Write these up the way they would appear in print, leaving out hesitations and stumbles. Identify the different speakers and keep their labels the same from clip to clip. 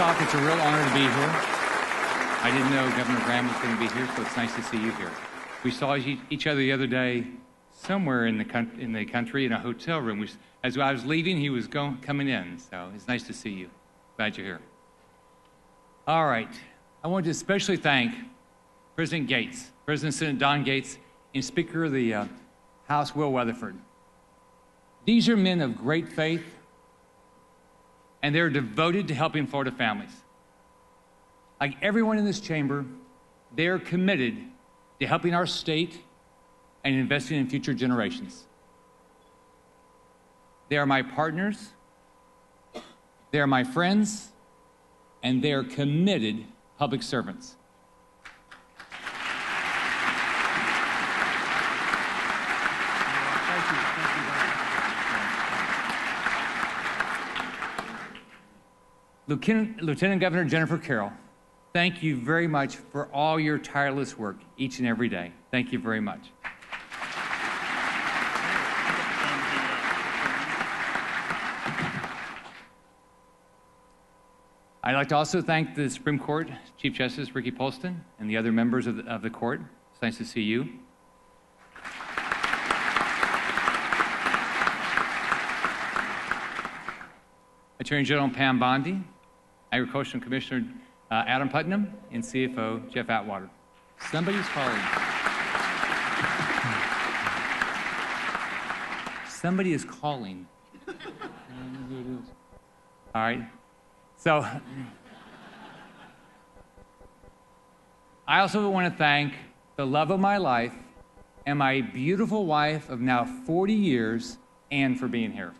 Speaker 1: First off, it's a real honor to be here. I didn't know Governor Graham was going to be here, so it's nice to see you here. We saw each other the other day somewhere in the country in a hotel room. As I was leaving, he was coming in, so it's nice to see you. Glad you're here. All right. I want to especially thank President Gates, President Senate Don Gates, and Speaker of the House Will Weatherford. These are men of great faith, and they're devoted to helping Florida families. Like everyone in this chamber, they're committed to helping our state and investing in future generations. They are my partners, they are my friends, and they are committed public servants. Lieutenant Governor Jennifer Carroll, thank you very much for all your tireless work each and every day. Thank you very much. I'd like to also thank the Supreme Court Chief Justice Ricky Polston and the other members of the court. It's nice to see you. Attorney General Pam Bondi, Agricultural Commissioner Adam Putnam, and CFO Jeff Atwater. Somebody's calling. Somebody is calling. All right. So I also want to thank the love of my life and my beautiful wife of now 40 years, Anne, for being here.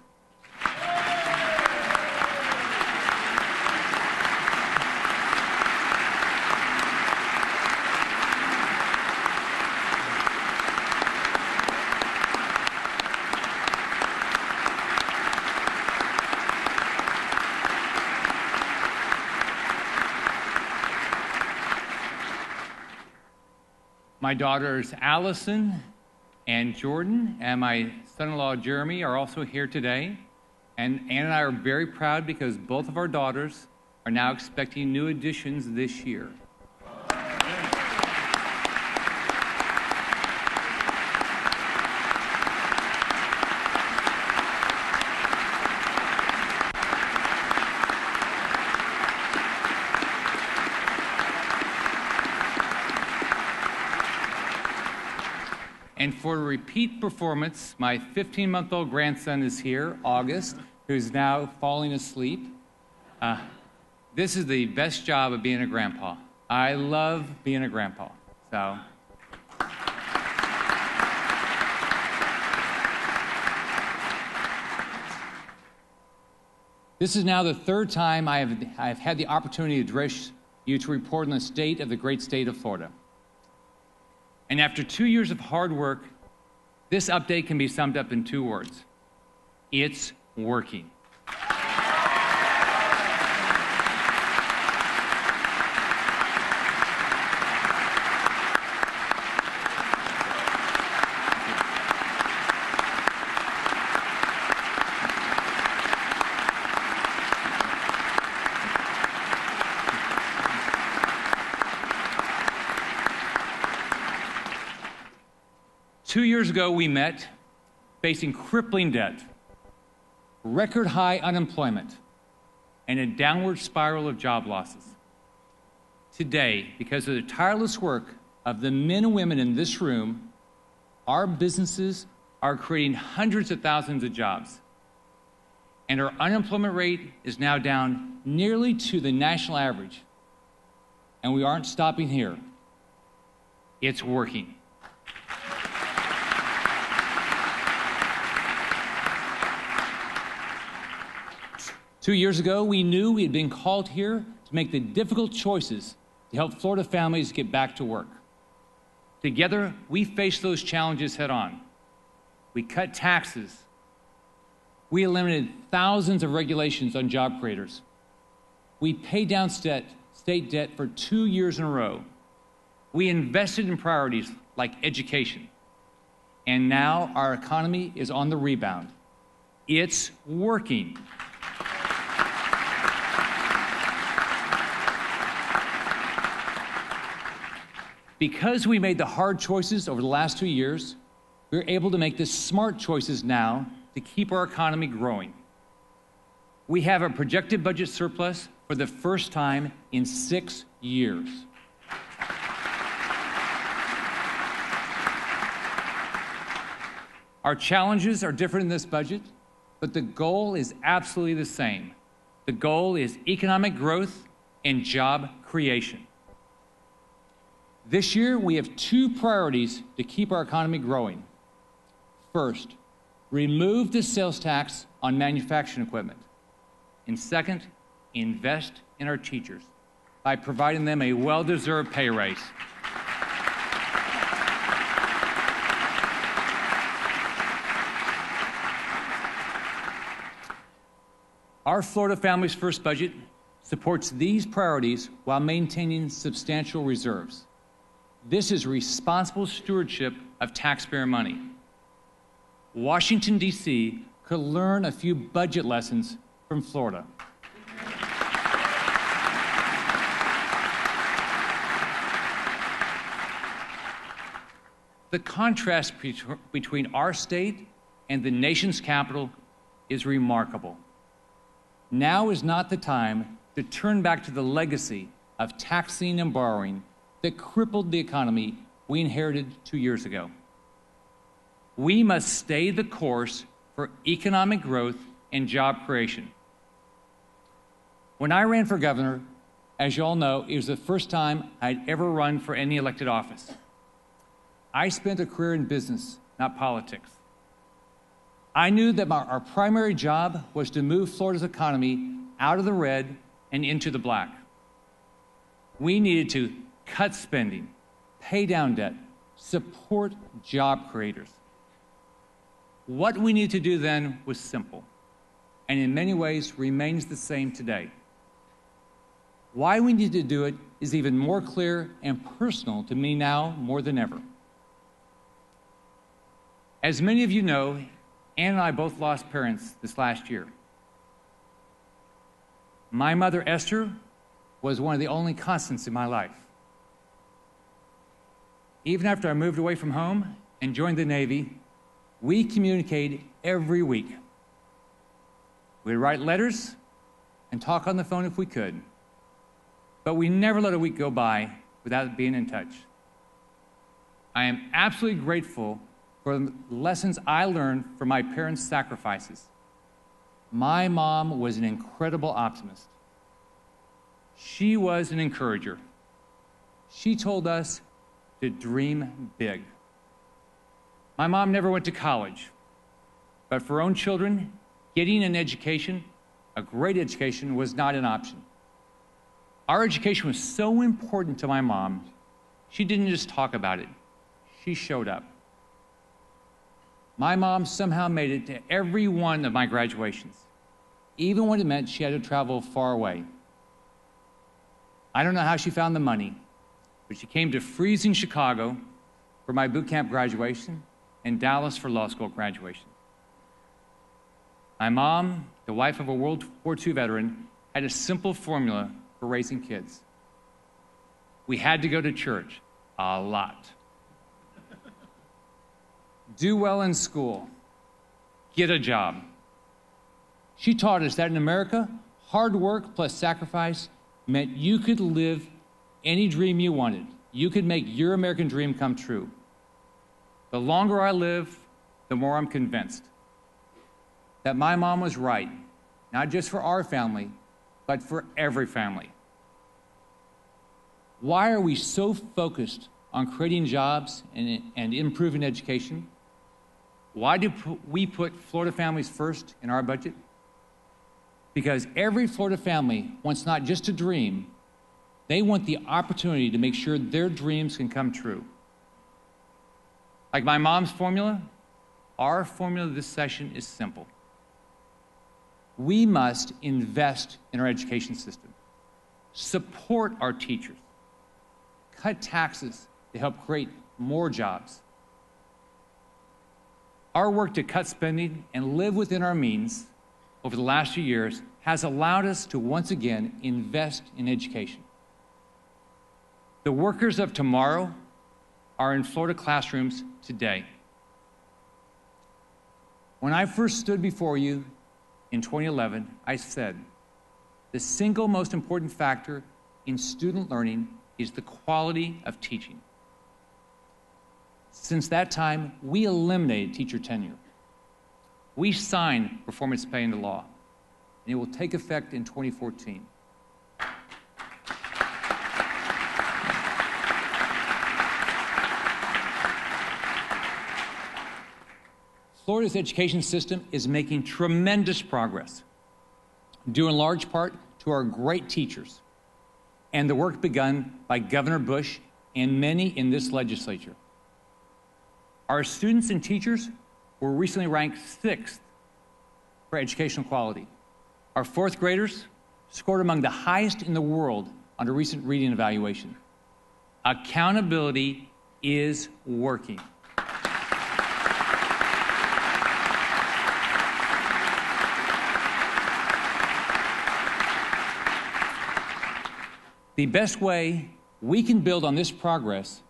Speaker 1: My daughters Allison and Jordan and my son-in-law Jeremy are also here today. And Ann and I are very proud because both of our daughters are now expecting new additions this year. And for a repeat performance, my 15-month-old grandson is here, August, who's now falling asleep. This is the best job of being a grandpa. I love being a grandpa. So. This is now the third time I've had the opportunity to address you to report on the state of the great state of Florida. And after 2 years of hard work, this update can be summed up in 2 words. It's working. Two years ago, we met facing crippling debt, record high unemployment, and a downward spiral of job losses. Today, because of the tireless work of the men and women in this room, our businesses are creating hundreds of thousands of jobs. And our unemployment rate is now down nearly to the national average. And we aren't stopping here. It's working. Two years ago, we knew we had been called here to make the difficult choices to help Florida families get back to work. Together, we faced those challenges head on. We cut taxes. We eliminated thousands of regulations on job creators. We paid down state debt for 2 years in a row. We invested in priorities like education. And now our economy is on the rebound. It's working. Because we made the hard choices over the last 2 years, we're able to make the smart choices now to keep our economy growing. We have a projected budget surplus for the first time in 6 years. Our challenges are different in this budget, but the goal is absolutely the same. The goal is economic growth and job creation. This year, we have 2 priorities to keep our economy growing. First, remove the sales tax on manufacturing equipment. And second, invest in our teachers by providing them a well-deserved pay raise. Our Florida Families First budget supports these priorities while maintaining substantial reserves. This is responsible stewardship of taxpayer money. Washington, D.C. could learn a few budget lessons from Florida. The contrast between our state and the nation's capital is remarkable. Now is not the time to turn back to the legacy of taxing and borrowing that crippled the economy we inherited 2 years ago. We must stay the course for economic growth and job creation. When I ran for governor, as you all know, it was the first time I'd ever run for any elected office. I spent a career in business, not politics. I knew that our primary job was to move Florida's economy out of the red and into the black. We needed to cut spending, pay down debt, support job creators. What we needed to do then was simple, and in many ways remains the same today. Why we need to do it is even more clear and personal to me now more than ever. As many of you know, Ann and I both lost parents this last year. My mother, Esther, was one of the only constants in my life. Even after I moved away from home and joined the Navy, we communicated every week. We'd write letters and talk on the phone if we could, but we never let a week go by without being in touch. I am absolutely grateful for the lessons I learned from my parents' sacrifices. My mom was an incredible optimist. She was an encourager. She told us to dream big. My mom never went to college, but for her own children, getting an education, a great education, was not an option. Our education was so important to my mom, she didn't just talk about it, she showed up. My mom somehow made it to every one of my graduations, even when it meant she had to travel far away. I don't know how she found the money, but she came to freezing Chicago for my boot camp graduation and Dallas for law school graduation. My mom, the wife of a World War II veteran, had a simple formula for raising kids. We had to go to church a lot. Do well in school. Get a job. She taught us that in America, hard work plus sacrifice meant you could live any dream you wanted. You could make your American dream come true. The longer I live, the more I'm convinced that my mom was right, not just for our family, but for every family. Why are we so focused on creating jobs and improving education? Why do we put Florida Families First in our budget? Because every Florida family wants not just a dream, they want the opportunity to make sure their dreams can come true. Like my mom's formula, our formula this session is simple. We must invest in our education system, support our teachers, cut taxes to help create more jobs. Our work to cut spending and live within our means over the last few years has allowed us to once again invest in education. The workers of tomorrow are in Florida classrooms today. When I first stood before you in 2011, I said, the single most important factor in student learning is the quality of teaching. Since that time, we eliminated teacher tenure. We signed performance pay into law, and it will take effect in 2014. Florida's education system is making tremendous progress, due in large part to our great teachers and the work begun by Governor Bush and many in this legislature. Our students and teachers were recently ranked 6th for educational quality. Our 4th graders scored among the highest in the world on a recent reading evaluation. Accountability is working. The best way we can build on this progress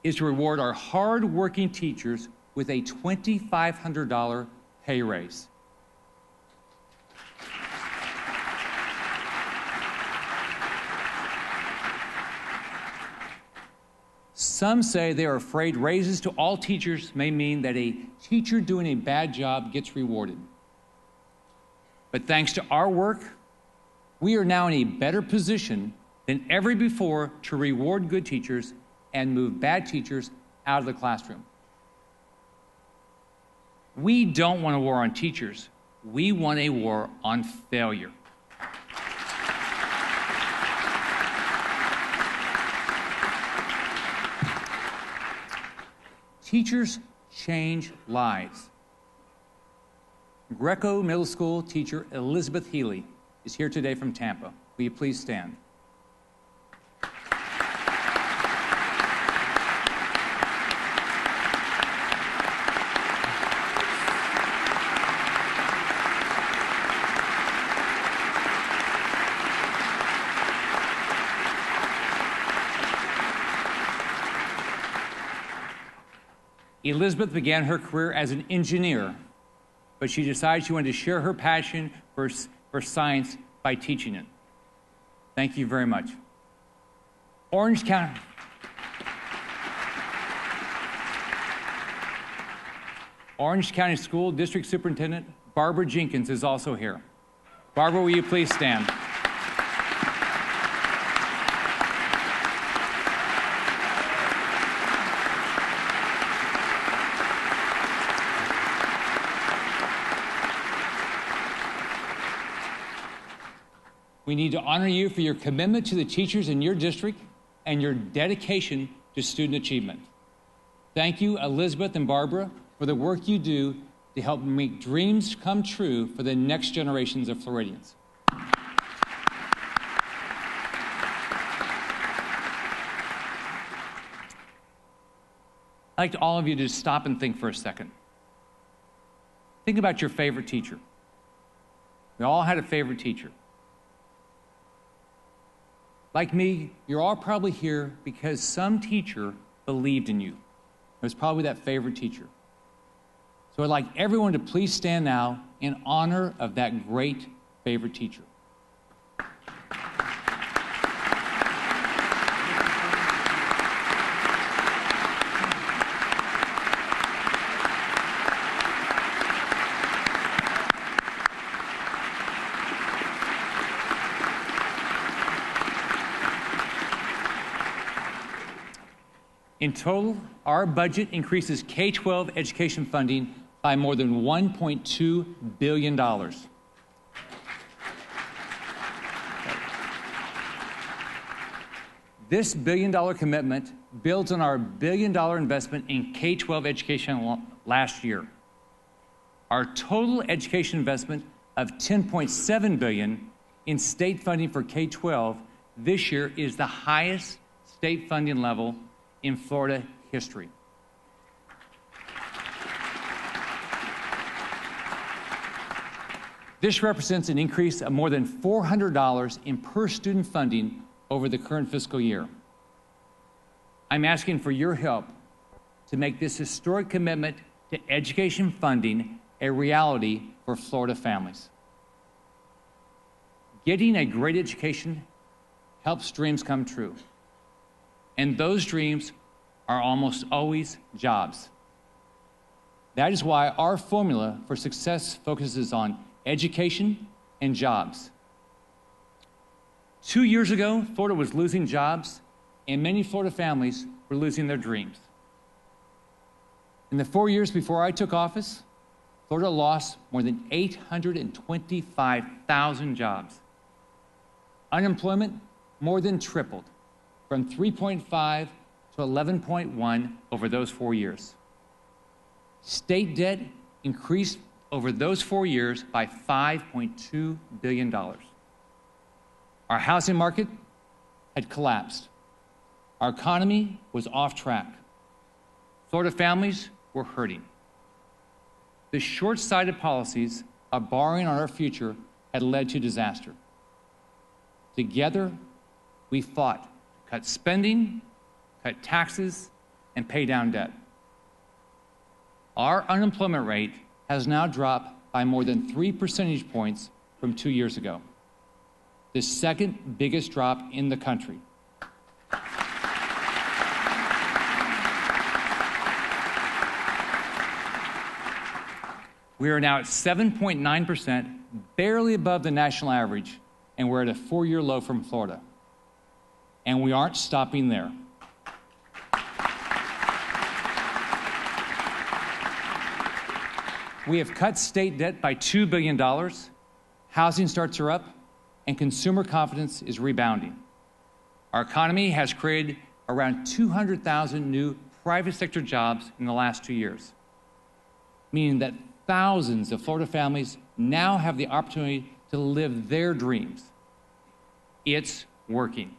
Speaker 1: is to reward our hard-working teachers with a $2,500 pay raise. Some say they are afraid raises to all teachers may mean that a teacher doing a bad job gets rewarded. But thanks to our work, we are now in a better position than ever before to reward good teachers and move bad teachers out of the classroom. We don't want a war on teachers. We want a war on failure. Teachers change lives. Greco Middle School teacher Elizabeth Healy is here today from Tampa. Will you please stand? Elizabeth began her career as an engineer, but she decided she wanted to share her passion for science by teaching it. Thank you very much. Orange County. Orange County School District Superintendent Barbara Jenkins is also here. Barbara, will you please stand? We need to honor you for your commitment to the teachers in your district and your dedication to student achievement. Thank you, Elizabeth and Barbara, for the work you do to help make dreams come true for the next generations of Floridians. I'd like all of you to stop and think for a second. Think about your favorite teacher. We all had a favorite teacher. Like me, you're all probably here because some teacher believed in you. It was probably that favorite teacher. So I'd like everyone to please stand now in honor of that great favorite teacher. In total, our budget increases K-12 education funding by more than $1.2 billion. This billion-dollar commitment builds on our billion-dollar investment in K-12 education last year. Our total education investment of $10.7 billion in state funding for K-12 this year is the highest state funding level in Florida history. This represents an increase of more than $400 in per student funding over the current fiscal year. I'm asking for your help to make this historic commitment to education funding a reality for Florida families. Getting a great education helps dreams come true. And those dreams are almost always jobs. That is why our formula for success focuses on education and jobs. 2 years ago, Florida was losing jobs, and many Florida families were losing their dreams. In the 4 years before I took office, Florida lost more than 825,000 jobs. Unemployment more than tripled, from 3.5 to 11.1 over those 4 years. State debt increased over those 4 years by $5.2 billion. Our housing market had collapsed. Our economy was off track. Florida families were hurting. The short-sighted policies of borrowing on our future had led to disaster. Together, we fought to cut spending, cut taxes, and pay down debt. Our unemployment rate has now dropped by more than 3 percentage points from 2 years ago, the second biggest drop in the country. We are now at 7.9%, barely above the national average, and we're at a 4-year low from Florida. And we aren't stopping there. We have cut state debt by $2 billion, housing starts are up, and consumer confidence is rebounding. Our economy has created around 200,000 new private sector jobs in the last 2 years, meaning that thousands of Florida families now have the opportunity to live their dreams. It's working.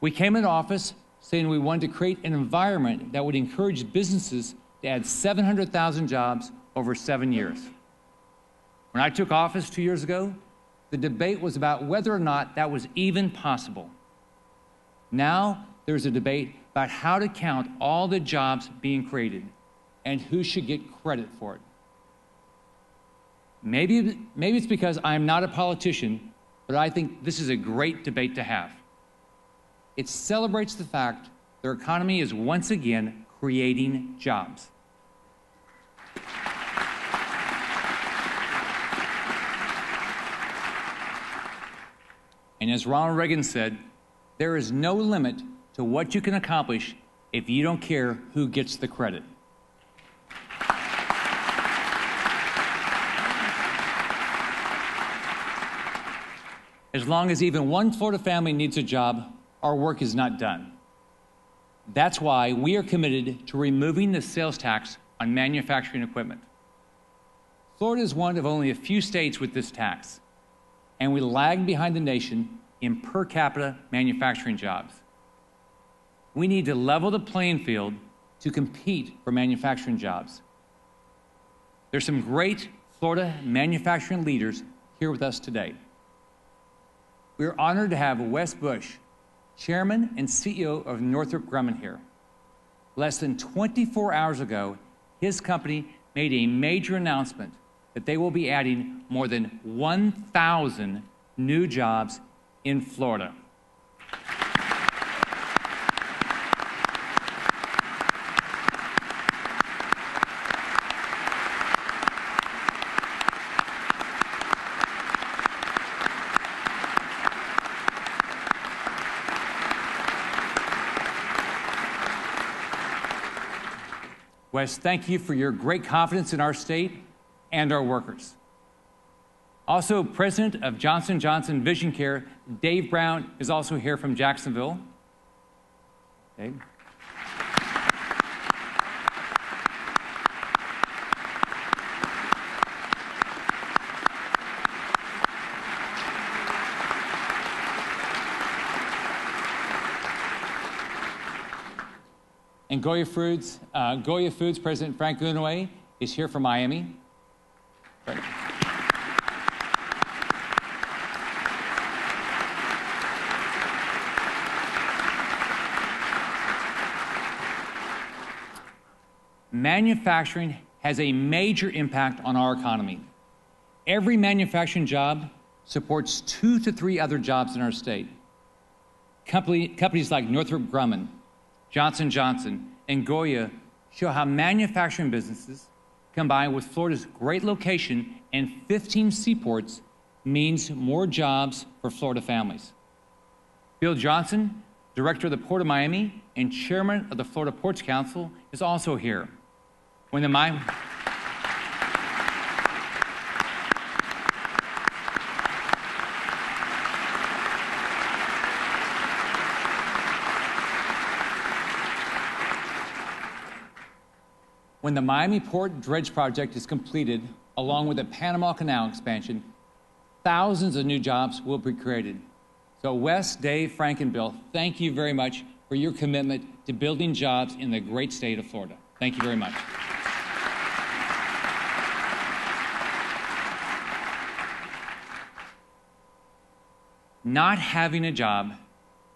Speaker 1: We came into office saying we wanted to create an environment that would encourage businesses to add 700,000 jobs over 7 years. When I took office 2 years ago, the debate was about whether or not that was even possible. Now there's a debate about how to count all the jobs being created and who should get credit for it. Maybe it's because I'm not a politician, but I think this is a great debate to have. It celebrates the fact their economy is once again creating jobs. And as Ronald Reagan said, there is no limit to what you can accomplish if you don't care who gets the credit. As long as even one Florida family needs a job, our work is not done. That's why we are committed to removing the sales tax on manufacturing equipment. Florida is one of only a few states with this tax, and we lag behind the nation in per capita manufacturing jobs. We need to level the playing field to compete for manufacturing jobs. There's some great Florida manufacturing leaders here with us today. We are honored to have Wes Bush, Chairman and CEO of Northrop Grumman here. Less than 24 hours ago, his company made a major announcement that they will be adding more than 1,000 new jobs in Florida. Wes, thank you for your great confidence in our state and our workers. Also, President of Johnson & Johnson Vision Care, Dave Brown, is also here from Jacksonville. Dave. And Goya Foods President Frank Unaway is here from Miami. Right. manufacturing has a major impact on our economy. Every manufacturing job supports 2 to 3 other jobs in our state. Companies like Northrop Grumman, Johnson & Johnson, and Goya show how manufacturing businesses, combined with Florida's great location and 15 seaports, means more jobs for Florida families. Bill Johnson, Director of the Port of Miami and Chairman of the Florida Ports Council, is also here. When the Miami Port Dredge project is completed, along with the Panama Canal expansion, thousands of new jobs will be created. So Wes, Dave, Frank, and Bill, thank you very much for your commitment to building jobs in the great state of Florida. Thank you very much. Not having a job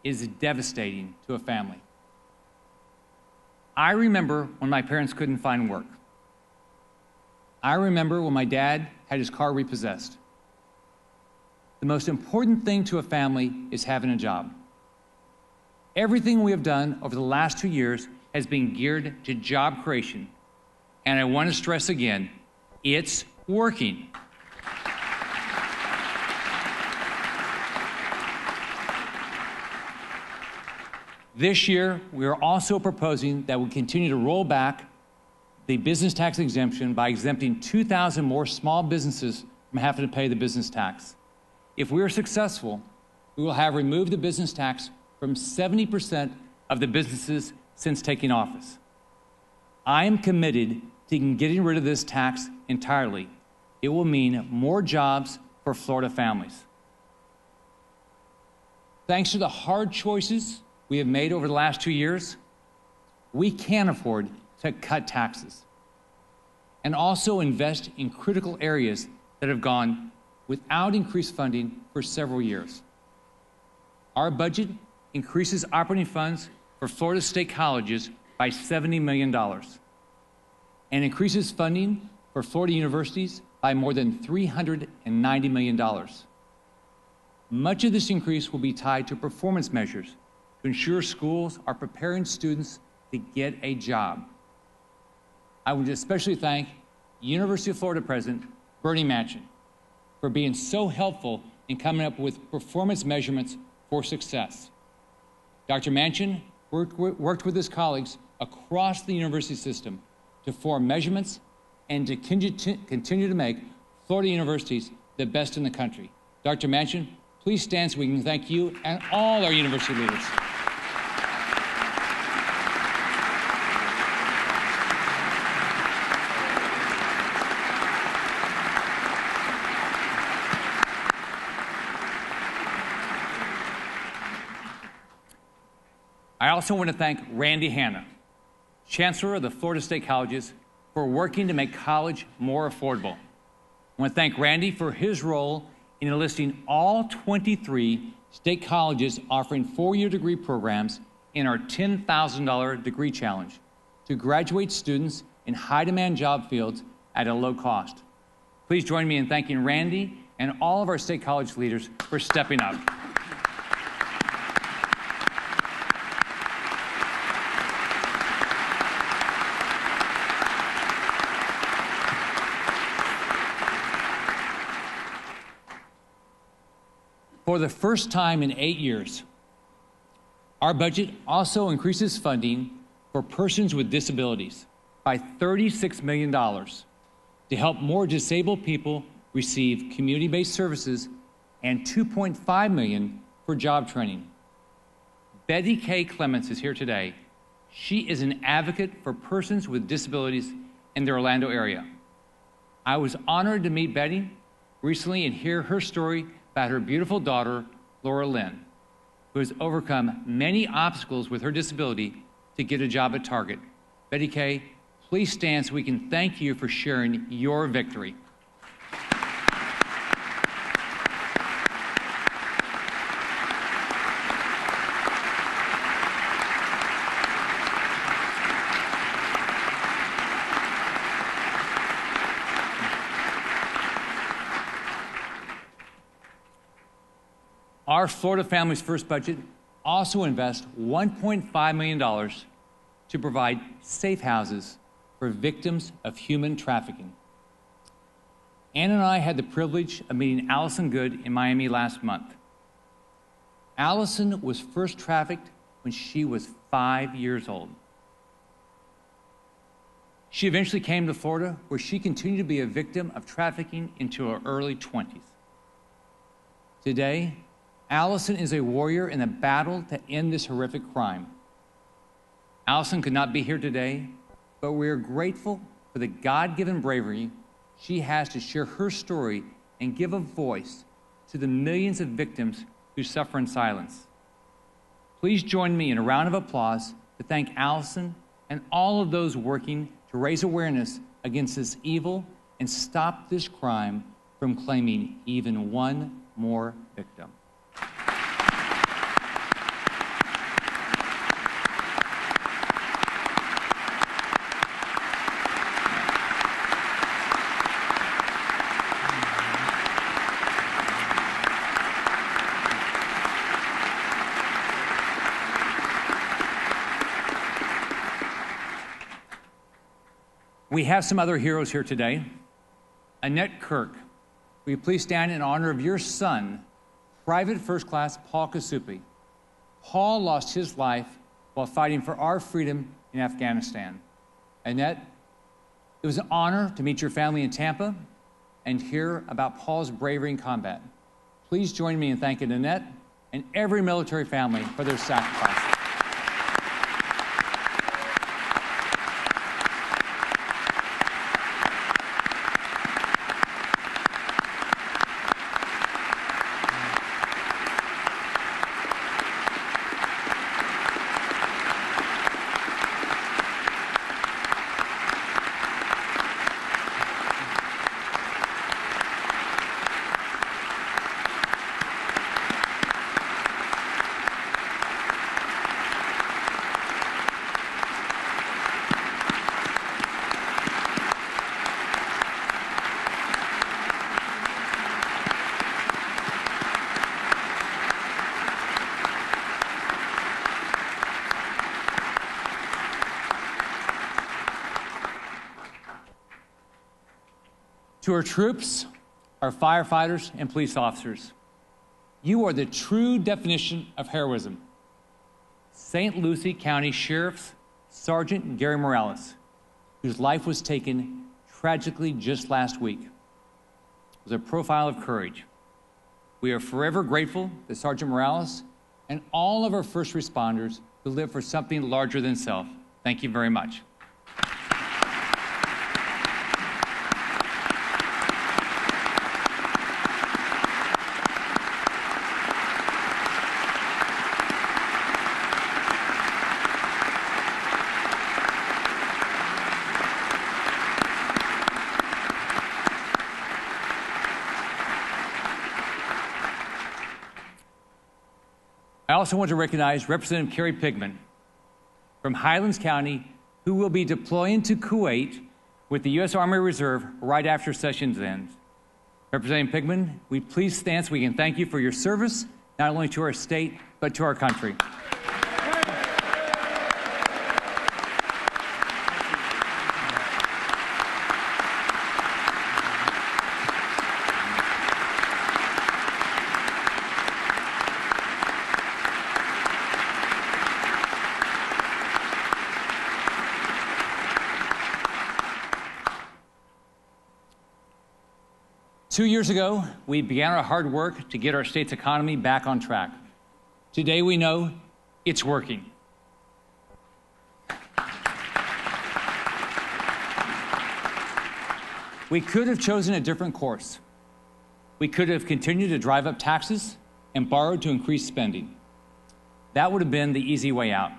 Speaker 1: is devastating to a family. I remember when my parents couldn't find work. I remember when my dad had his car repossessed. The most important thing to a family is having a job. Everything we have done over the last 2 years has been geared to job creation. And I want to stress again, it's working. This year, we are also proposing that we continue to roll back the business tax exemption by exempting 2,000 more small businesses from having to pay the business tax. If we are successful, we will have removed the business tax from 70% of the businesses since taking office. I am committed to getting rid of this tax entirely. It will mean more jobs for Florida families. Thanks to the hard choices we have made over the last 2 years, we can afford to cut taxes and also invest in critical areas that have gone without increased funding for several years. Our budget increases operating funds for Florida state colleges by $70 million and increases funding for Florida universities by more than $390 million. Much of this increase will be tied to performance measures to ensure schools are preparing students to get a job. I would especially thank University of Florida President Bernie Manchin for being so helpful in coming up with performance measurements for success. Dr. Manchin worked with his colleagues across the university system to form measurements and to continue to make Florida universities the best in the country. Dr. Manchin, please stand so we can thank you and all our university leaders. I also want to thank Randy Hanna, Chancellor of the Florida State Colleges, for working to make college more affordable. I want to thank Randy for his role in enlisting all 23 state colleges offering 4-year degree programs in our $10,000 degree challenge to graduate students in high-demand job fields at a low cost. Please join me in thanking Randy and all of our state college leaders for stepping up. For the first time in 8 years, our budget also increases funding for persons with disabilities by $36 million to help more disabled people receive community-based services and $2.5 million for job training. Betty K. Clements is here today. She is an advocate for persons with disabilities in the Orlando area. I was honored to meet Betty recently and hear her story about her beautiful daughter, Laura Lynn, who has overcome many obstacles with her disability to get a job at Target. Betty Kay, please stand so we can thank you for sharing your victory. Our Florida Families First budget also invests $1.5 million to provide safe houses for victims of human trafficking. Ann and I had the privilege of meeting Allison Good in Miami last month. Allison was first trafficked when she was 5 years old. She eventually came to Florida, where she continued to be a victim of trafficking into her early 20s. Today, Allison is a warrior in the battle to end this horrific crime. Allison could not be here today, but we are grateful for the God-given bravery she has to share her story and give a voice to the millions of victims who suffer in silence. Please join me in a round of applause to thank Allison and all of those working to raise awareness against this evil and stop this crime from claiming even one more victim. We have some other heroes here today. Annette Kirk, will you please stand in honor of your son, Private First Class Paul Kasupi. Paul lost his life while fighting for our freedom in Afghanistan. Annette, it was an honor to meet your family in Tampa and hear about Paul's bravery in combat. Please join me in thanking Annette and every military family for their sacrifice. To our troops, our firefighters, and police officers, you are the true definition of heroism. St. Lucie County Sheriff Sergeant Gary Morales, whose life was taken tragically just last week, was a profile of courage. We are forever grateful that Sergeant Morales and all of our first responders who live for something larger than self. Thank you very much. I also want to recognize Representative Kerry Pigman from Highlands County, who will be deploying to Kuwait with the U.S. Army Reserve right after sessions ends. Representative Pigman, we please stand so we can thank you for your service, not only to our state, but to our country. 2 years ago, we began our hard work to get our state's economy back on track. Today, we know it's working. We could have chosen a different course. We could have continued to drive up taxes and borrowed to increase spending. That would have been the easy way out.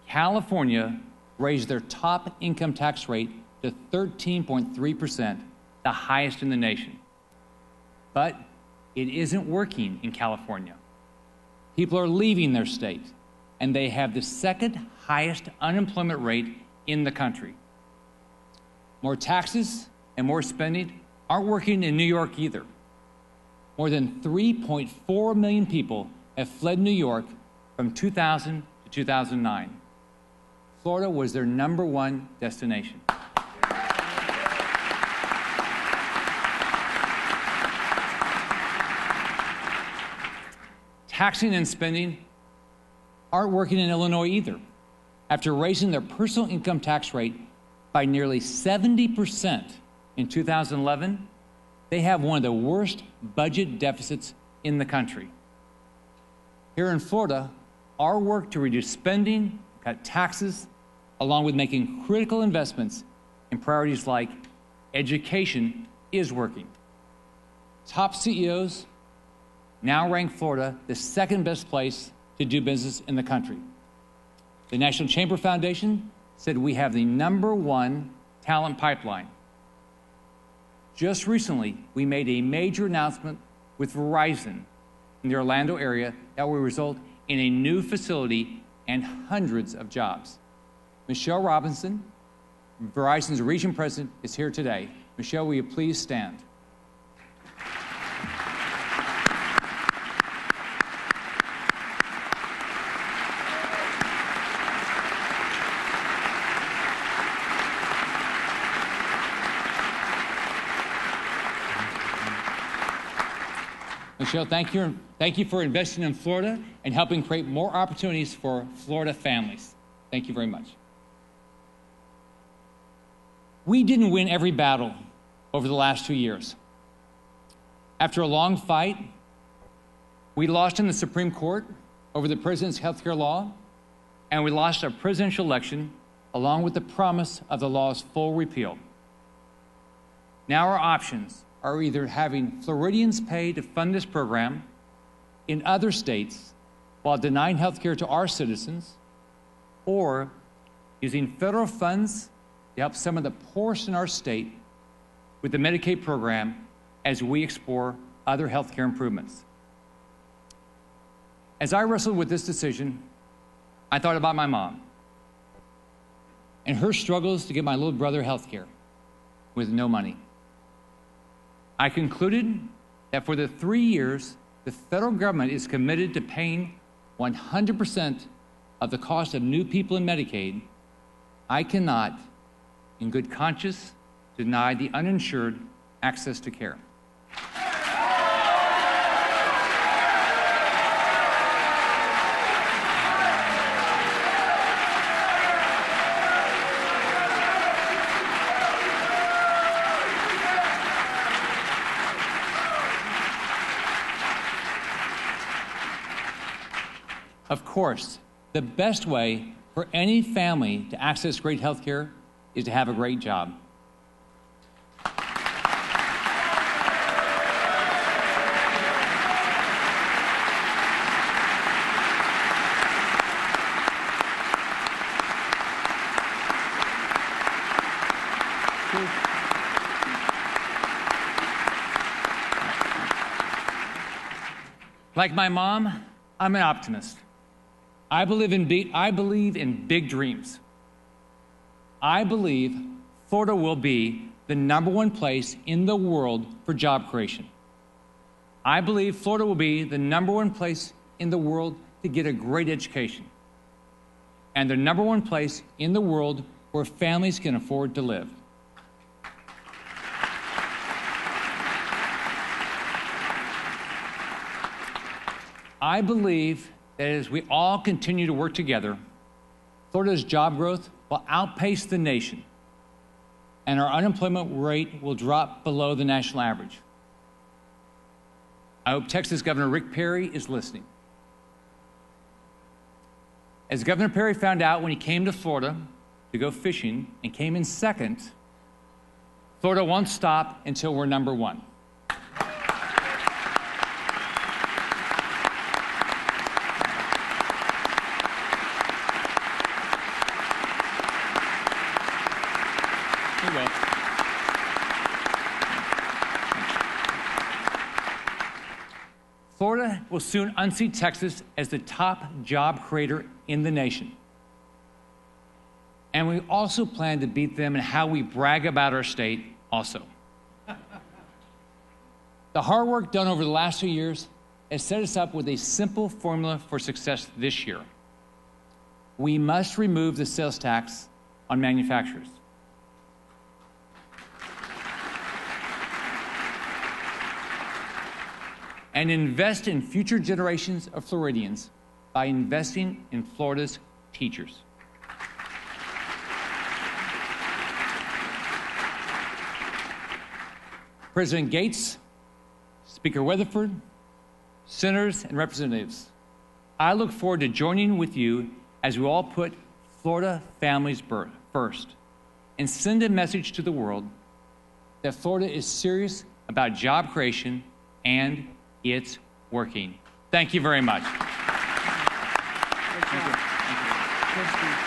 Speaker 1: California raised their top income tax rate to 13.3%, the highest in the nation. But it isn't working in California. People are leaving their state, and they have the second highest unemployment rate in the country. More taxes and more spending aren't working in New York either. more than 3.4 million people have fled New York from 2000 to 2009. Florida was their #1 destination. Taxing and spending aren't working in Illinois either. After raising their personal income tax rate by nearly 70% in 2011, they have one of the worst budget deficits in the country. Here in Florida, our work to reduce spending, cut taxes, along with making critical investments in priorities like education is working. Top CEOs now rank Florida the second best place to do business in the country. The National Chamber Foundation said we have the #1 talent pipeline. Just recently, we made a major announcement with Verizon in the Orlando area that will result in a new facility and hundreds of jobs. Michelle Robinson, Verizon's region president, is here today. Michelle, will you please stand? Michelle, thank you for investing in Florida and helping create more opportunities for Florida families. Thank you very much. We didn't win every battle over the last 2 years. After a long fight, we lost in the Supreme Court over the president's health care law, and we lost our presidential election along with the promise of the law's full repeal. Now our options are either having Floridians pay to fund this program in other states while denying health care to our citizens, or using federal funds to help some of the poorest in our state with the Medicaid program as we explore other health care improvements. As I wrestled with this decision, I thought about my mom and her struggles to get my little brother health care with no money. I concluded that for the 3 years the federal government is committed to paying 100% of the cost of new people in Medicaid, I cannot, in good conscience, deny the uninsured access to care. Of course, the best way for any family to access great health care is to have a great job. Like my mom, I'm an optimist. I believe in big dreams. I believe Florida will be the #1 place in the world for job creation. I believe Florida will be the #1 place in the world to get a great education, and the #1 place in the world where families can afford to live. I believe that as we all continue to work together, Florida's job growth will outpace the nation, and our unemployment rate will drop below the national average. I hope Texas Governor Rick Perry is listening. As Governor Perry found out when he came to Florida to go fishing and came in second, Florida won't stop until we're #1. Florida will soon unseat Texas as the top job creator in the nation. And we also plan to beat them in how we brag about our state also. The hard work done over the last 2 years has set us up with a simple formula for success this year. We must remove the sales tax on manufacturers. And invest in future generations of Floridians by investing in Florida's teachers. President Gates, Speaker Weatherford, senators and representatives, I look forward to joining with you as we all put Florida families first and send a message to the world that Florida is serious about job creation and it's working. Thank you very much.
Speaker 2: Thank you.